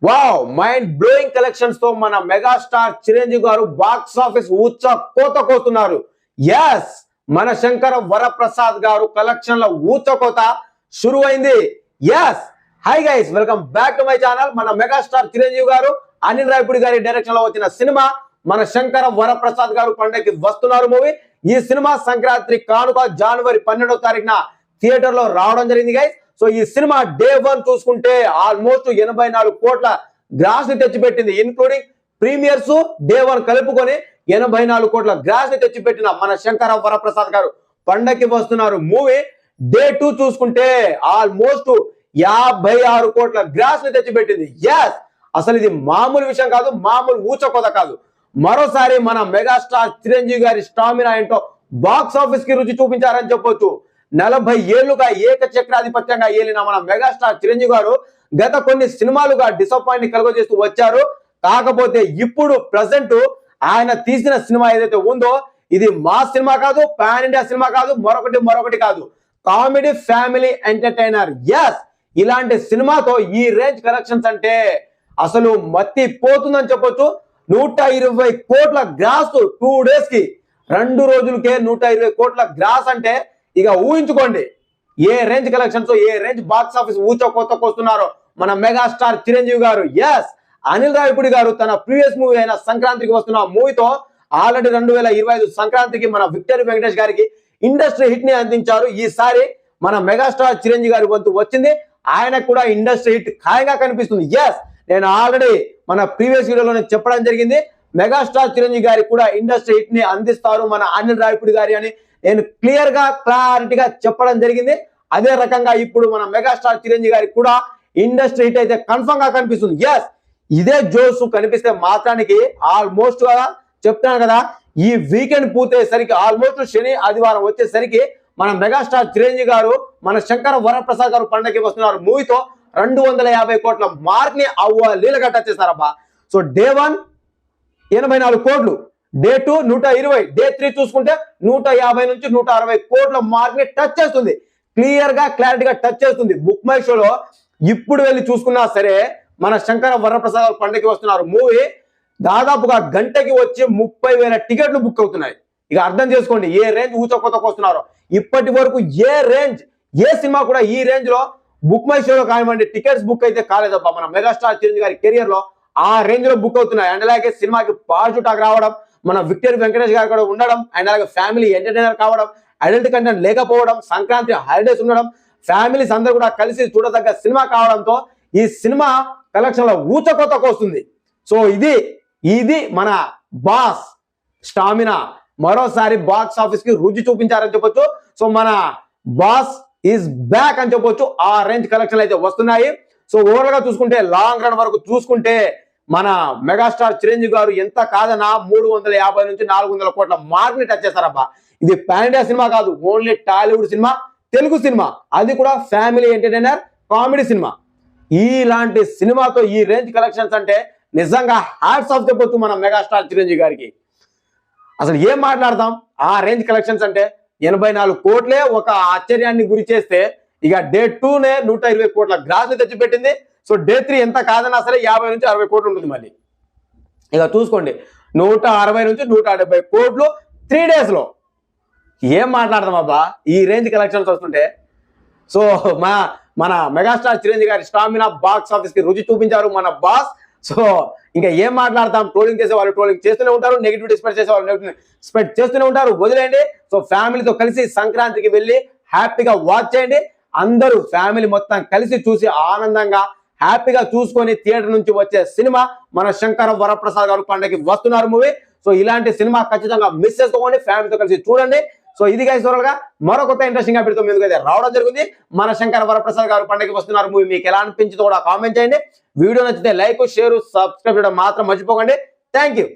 Wow mind blowing collections తో మన megastar Chiranjeevi గారు బాక్స్ ఆఫీస్ ఊచ కోత కోతున్నారు. ఎస్, మన శంకర వరప్రసాద్ గారు కలెక్షన్ల ఊచ కోత షురు అయింది. Yes, hi guys, welcome back to my channel. మన మెగాస్టార్ చిరంజీవి గారు అనిల్ రావిపూడి గారి డైరెక్షన్ లో వచ్చిన సినిమా మన శంకర వరప్రసాద్ గారు పండగకి వస్తున్నారు మూవీ. ఈ సినిమా సంక్రాంతి కానుక జనవరి 12వ తారీఖున థియేటర్ లో రావడం జరిగింది గైస్. సో ఈ సినిమా డే 1 చూసుకుంటే ఆల్మోస్ట్ 84 కోట్ల గ్రాస్ ని తెచ్చిపెట్టింది, ఇన్క్లూడింగ్ ప్రీమియర్స్ డే 1 కలుపుకొని 84 కోట్ల గ్రాస్ ని తెచ్చిపెట్టిన మన శంకర వరప్రసాద్ గారు పండగకి వస్తున్నారు మూవీ. డే 2 చూసుకుంటే ఆల్మోస్ట్ 56 కోట్ల గ్రాస్ ని తెచ్చిపెట్టింది. ఎస్, అసలు ఇది మామూలు విషయం కాదు, మామూలు ఊచకోత కాదు. మరోసారి మన మెగాస్టార్ చిరంజీవి గారి స్టామినా ఏంటో బాక్స్ ఆఫీస్ కి రుచి చూపించారని చెప్పొచ్చు. 40 ఏళ్లుగా ఏకచక్రాధిపత్యంగా ఏలిన మన మెగాస్టార్ చిరంజీవి గారు గత కొన్ని సినిమాలుగా డిసప్పాయింట్ ని కలుగజేస్తూ వచ్చారు. కాకపోతే ఇప్పుడు ప్రజెంట్ ఆయన తీసిన సినిమా ఏదైతే ఉందో ఇది మా సినిమా కాదు, పాన్ ఇండియా సినిమా కాదు, మరొకటి కాదు, కామెడీ ఫ్యామిలీ ఎంటర్టైనర్. ఎస్, ఇలాంటి సినిమాతో ఈ రేంజ్ కలెక్షన్స్ అంటే అసలు మత్తి పోతుందని చెప్పొచ్చు. 120 కోట్ల గ్రాస్ 2 డేస్ కి, 2 రోజులకే 120 కోట్ల గ్రాస్ అంటే ఇక ఊహించుకోండి ఏ రేంజ్ కలెక్షన్స్, ఏ రేంజ్ బాక్స్ ఆఫీస్ ఊచో కొత్తకు వస్తున్నారో మన మెగాస్టార్ చిరంజీవి గారు. ఎస్, అనిల్ రావిపూడి గారు తన ప్రీవియస్ మూవీ అయిన సంక్రాంతికి వస్తున్న మూవీతో ఆల్రెడీ 2025 సంక్రాంతికి మన విక్టరీ వెంకటేష్ గారికి ఇండస్ట్రీ హిట్ ని అందించారు. ఈసారి మన మెగాస్టార్ చిరంజీవి గారి వంతు వచ్చింది, ఆయనకు కూడా ఇండస్ట్రీ హిట్ ఖాయంగా కనిపిస్తుంది. ఎస్, నేను ఆల్రెడీ మన ప్రీవియస్ వీడియోలో చెప్పడం జరిగింది, మెగాస్టార్ చిరంజీవి గారికి కూడా ఇండస్ట్రీ హిట్ ని అందిస్తారు మన అనిల్ రావిపూడి గారి అని నేను క్లియర్ గా క్లారిటీగా చెప్పడం జరిగింది. అదే రకంగా ఇప్పుడు మన మెగాస్టార్ చిరంజీవి గారికి కూడా ఇండస్ట్రీ హిట్ అయితే కన్ఫర్మ్ గా కనిపిస్తుంది. ఎస్, ఇదే జోస్ కనిపిస్తే మాత్రానికి ఆల్మోస్ట్ గా చెప్తాను కదా, ఈ వీకెండ్ పూర్తయ్యేసరికి ఆల్మోస్ట్ శని ఆదివారం వచ్చేసరికి మన మెగాస్టార్ చిరంజీవి గారు మన శంకర వరప్రసాద్ గారు పండగకి వస్తున్నారు మూవీతో 250 కోట్ల మార్క్ ని లీలగా టచ్ చేస్తారబ్బా. సో డే 1 84 కోట్లు, డే 2 120, డే 3 చూసుకుంటే 150 నుంచి 160 కోట్ల మార్క్ ని టచ్ చేస్తుంది. క్లియర్ గా క్లారిటీగా టచ్ చేస్తుంది. బుక్ మై షోలో ఇప్పుడు వెళ్ళి చూసుకున్నా సరే మన శంకర వరప్రసాద్ పండగకి వస్తున్నారు మూవీ దాదాపుగా గంటకి వచ్చి 30,000 టికెట్లు బుక్ అవుతున్నాయి. ఇక అర్థం చేసుకోండి ఏ రేంజ్ ఊచకొత్తకు వస్తున్నారో. ఇప్పటి వరకు ఏ సినిమా కూడా ఈ రేంజ్ లో బుక్ మై షోలో కానివ్వండి టికెట్స్ బుక్ అయితే కాలేదబ్బా. మన మెగాస్టార్ చిరంజీవి గారి కెరియర్ లో ఆ రేంజ్ లో బుక్ అవుతున్నాయి. అండ్ అలాగే సినిమాకి పాజిటివ్ టాక్ రావడం, మన విక్టరీ వెంకటేష్ గారు కూడా ఉండడం, అండ్ అలాగే ఫ్యామిలీ ఎంటర్టైనర్ కావడం, అడల్ట్ కంటెంట్ లేకపోవడం, సంక్రాంతి హాలిడేస్ ఉండడం, ఫ్యామిలీస్ అందరూ కూడా కలిసి చూడదగ్గ సినిమా కావడంతో ఈ సినిమా కలెక్షన్ లో ఊచకొత్తకు వస్తుంది. సో ఇది మన బాస్ స్టామినా మరోసారి బాక్స్ ఆఫీస్ కి రుచి చూపించారని చెప్పొచ్చు. సో మన బాస్ ఈజ్ బ్యాక్ అని చెప్పొచ్చు. ఆ రేంజ్ కలెక్షన్ అయితే వస్తున్నాయి. సో ఓవరాల్ గా చూసుకుంటే లాంగ్ రన్ వరకు చూసుకుంటే మన మెగాస్టార్ చిరంజీవి గారు ఎంత కాదన్నా 350 నుంచి 400 కోట్ల మార్క్ ని టచ్ చేస్తారబ్బా. ఇది పాన్ ఇండియా సినిమా కాదు, only Tollywood cinema, Telugu cinema, అది కూడా ఫ్యామిలీ ఎంటర్టైనర్ కామెడీ సినిమా. ఇలాంటి సినిమాతో ఈ రేంజ్ కలెక్షన్స్ అంటే నిజంగా హ్యాట్స్ ఆఫ్ చెప్పొచ్చు మన మెగాస్టార్ చిరంజీవి గారికి. అసలు ఏం మాట్లాడతాం, ఆ రేంజ్ కలెక్షన్స్ అంటే 84 కోట్లే ఒక ఆశ్చర్యాన్ని గురి చేస్తే ఇక డే 2నే 120 కోట్ల గ్రాస్ ని తెచ్చిపెట్టింది. సో డే 3 ఎంత కాదన్నా సరే 50 నుంచి 60 కోట్లు ఉంటుంది. మళ్ళీ ఇక చూసుకోండి 160 నుంచి 170 కోట్లు 3 డేస్ లో. ఏం మాట్లాడదాం అబ్బా ఈ రేంజ్ కలెక్షన్స్ వస్తుంటే. సో మన మెగాస్టార్ చిరంజీవి గారి స్టామినా బాక్స్ ఆఫీస్ కి రుచి చూపించారు మన బాస్. సో ఇంకా ఏం మాట్లాడతాం, ట్రోలింగ్ చేసే వాళ్ళు ట్రోలింగ్ చేస్తూనే ఉంటారు, నెగిటివిటీ స్ప్రెడ్ చేసే వాళ్ళు నెగిటివ్ స్ప్రెడ్ చేస్తూనే ఉంటారు, వదిలేయండి. సో ఫ్యామిలీతో కలిసి సంక్రాంతికి వెళ్ళి హ్యాపీగా వాచ్ చేయండి. అందరూ ఫ్యామిలీ మొత్తం కలిసి చూసి ఆనందంగా హ్యాపీగా చూసుకొని థియేటర్ నుంచి వచ్చే సినిమా మన శంకర వరప్రసాద్ గారు పండగకి వస్తున్నారు మూవీ. సో ఇలాంటి సినిమా ఖచ్చితంగా మిస్ చేసుకోండి, ఫ్యామిలీతో కలిసి చూడండి. సో ఇది గైస్ గా మరో కొత్త ఇంట్రెస్టింగ్ అప్డేట్ తో మీదకి అయితే రావడం జరిగింది. మన శంకర వరప్రసాద్ గారు పండగకి వస్తున్నారు మూవీ మీకు ఎలా అనిపించిందో కూడా కామెంట్ చేయండి. వీడియో నచ్చితే లైక్, షేర్, సబ్స్క్రైబ్ చేయడం మాత్రం మర్చిపోకండి. Thank you.